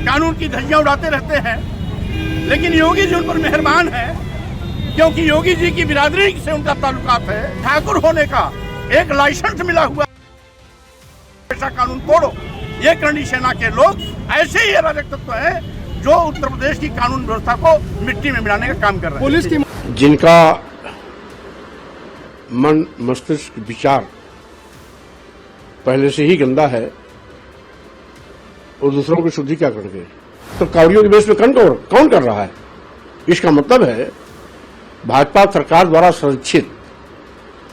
कानून की धज्जियां उड़ाते रहते हैं, लेकिन योगी जी उन पर मेहरबान है, क्योंकि योगी जी की बिरादरी से उनका ताल्लुकात है। ठाकुर होने का एक लाइसेंस मिला हुआ, ऐसा कानून तोड़ो। ये करणी सेना के लोग ऐसे ही अराजक तत्व हैं जो उत्तर प्रदेश की कानून व्यवस्था को मिट्टी में मिलाने का काम कर रहे हैं। पुलिस की जिनका मन मस्तिष्क विचार पहले से ही गंदा है और दूसरों की शुद्धि क्या करके, तो कावड़ियों के बेस में कौन कर रहा है? इसका मतलब है भाजपा सरकार द्वारा संरक्षित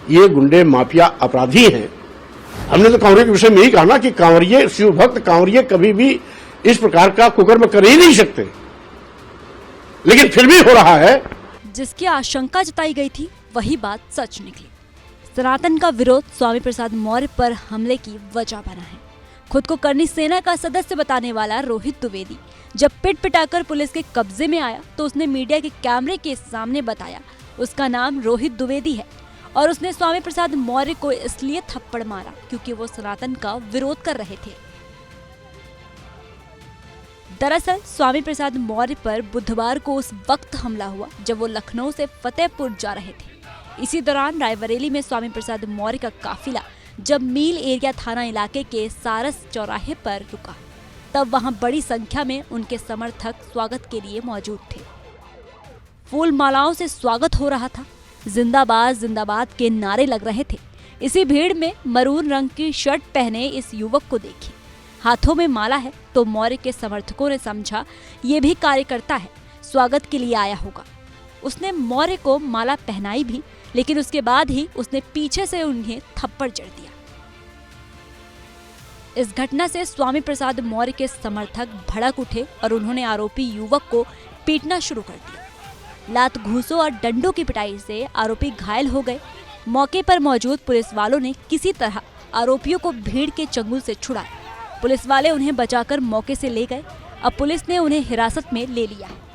ये गुंडे माफिया अपराधी हैं। हमने तो कांवरियों के विषय में यही कहा ना कि कांवरिये, शिव भक्त कांवरिये कभी भी इस प्रकार का कुकर्म कर ही नहीं सकते, लेकिन फिर भी हो रहा है। जिसकी आशंका जताई गई थी वही बात सच निकली। सनातन का विरोध स्वामी प्रसाद मौर्य पर हमले की वजह बना है। खुद को करणी सेना का सदस्य बताने वाला रोहित द्विवेदी जब पिट पिटाकर पुलिस के कब्जे में आया तो उसने मीडिया के कैमरे के सामने बताया उसका नाम रोहित द्विवेदी है और उसने स्वामी प्रसाद मौर्य को इसलिए थप्पड़ मारा क्योंकि वो सनातन का विरोध कर रहे थे। दरअसल स्वामी प्रसाद मौर्य पर बुधवार को उस वक्त हमला हुआ जब वो लखनऊ से फतेहपुर जा रहे थे। इसी दौरान रायबरेली में स्वामी प्रसाद मौर्य का काफिला जब मील एरिया थाना इलाके के सारस चौराहे पर रुका तब वहां बड़ी संख्या में उनके समर्थक स्वागत के लिए मौजूद थे। फूल मालाओं से स्वागत हो रहा था, जिंदाबाद जिंदाबाद के नारे लग रहे थे। इसी भीड़ में मरून रंग की शर्ट पहने इस युवक को देखिए, हाथों में माला है तो मौर्य के समर्थकों ने समझा ये भी कार्यकर्ता है, स्वागत के लिए आया होगा। उसने मौर्य को माला पहनाई भी, लेकिन उसके बाद ही उसने पीछे से उन्हें थप्पड़ जड़ दिया। इस घटना से स्वामी प्रसाद मौर्य के समर्थक भड़क उठे और उन्होंने आरोपी युवक को पीटना शुरू कर दिया। लात घूंसों और डंडों की पिटाई से आरोपी घायल हो गए। मौके पर मौजूद पुलिस वालों ने किसी तरह आरोपियों को भीड़ के चंगुल से छुड़ाया। पुलिस वाले उन्हें बचाकर मौके से ले गए। अब पुलिस ने उन्हें हिरासत में ले लिया है।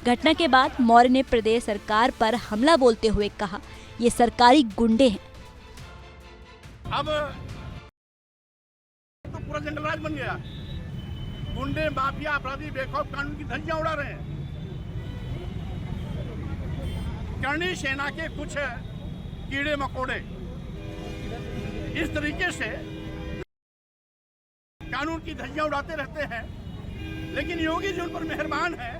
घटना के बाद मौर्य ने प्रदेश सरकार पर हमला बोलते हुए कहा, ये सरकारी गुंडे हैं। अब तो पूरा जंगल राज बन गया। गुंडे माफिया अपराधी बेखौफ कानून की धज्जियां उड़ा रहे हैं। करणी सेना के कुछ कीड़े मकोड़े इस तरीके से कानून की धज्जियां उड़ाते रहते हैं, लेकिन योगी जी उन पर मेहरबान है,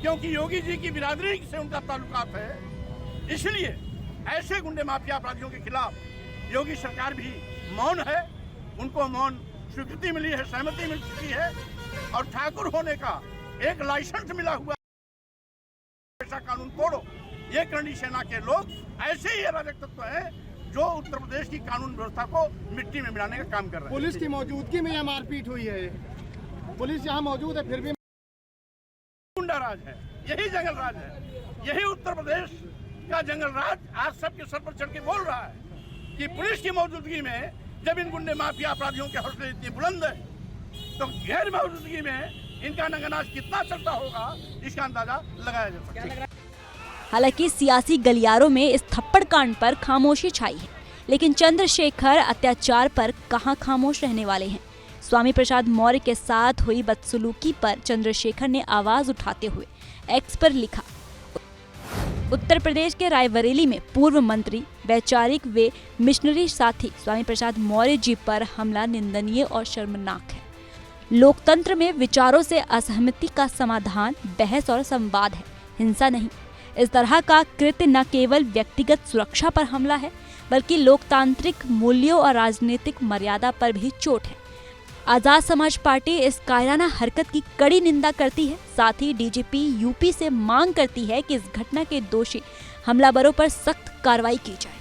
क्योंकि योगी जी की बिरादरी से उनका ताल्लुकात है। इसलिए ऐसे गुंडे माफिया अपराधियों के खिलाफ योगी सरकार भी मौन है। उनको मौन स्वीकृति मिली है, सहमति मिल चुकी है और ठाकुर होने का एक लाइसेंस मिला हुआ, ऐसा कानून तोड़ो। ये करणी सेना के लोग ऐसे ही अराजक तत्व हैं जो उत्तर प्रदेश की कानून व्यवस्था को मिट्टी में मिलाने का काम कर रहे हैं। पुलिस की मौजूदगी में यह मारपीट हुई है। पुलिस यहाँ मौजूद है फिर भी गुंडा राज है, यही जंगल राज है, यही उत्तर प्रदेश का जंगल राज आज सबके सर पर चढ़ के बोल रहा है कि पुलिस की मौजूदगी में जब इन गुंडे माफिया अपराधियों के हौसले इतने बुलंद है तो गैर मौजूदगी में इनका नंगनाच कितना चलता होगा, इसका अंदाजा लगाया जा सकता है। हालांकि सियासी गलियारों में इस थप्पड़ कांड पर खामोशी छाई है, लेकिन चंद्रशेखर अत्याचार पर कहां खामोश रहने वाले हैं। स्वामी प्रसाद मौर्य के साथ हुई बदसलूकी पर चंद्रशेखर ने आवाज उठाते हुए एक्स पर लिखा, उत्तर प्रदेश के रायबरेली में पूर्व मंत्री, वैचारिक व मिशनरी साथी स्वामी प्रसाद मौर्य जी पर हमला निंदनीय और शर्मनाक है। लोकतंत्र में विचारों से असहमति का समाधान बहस और संवाद है, हिंसा नहीं। इस तरह का कृत्य न केवल व्यक्तिगत सुरक्षा पर हमला है, बल्कि लोकतांत्रिक मूल्यों और राजनीतिक मर्यादा पर भी चोट है। आजाद समाज पार्टी इस कायराना हरकत की कड़ी निंदा करती है। साथ ही डीजीपी यूपी से मांग करती है कि इस घटना के दोषी हमलावरों पर सख्त कार्रवाई की जाए।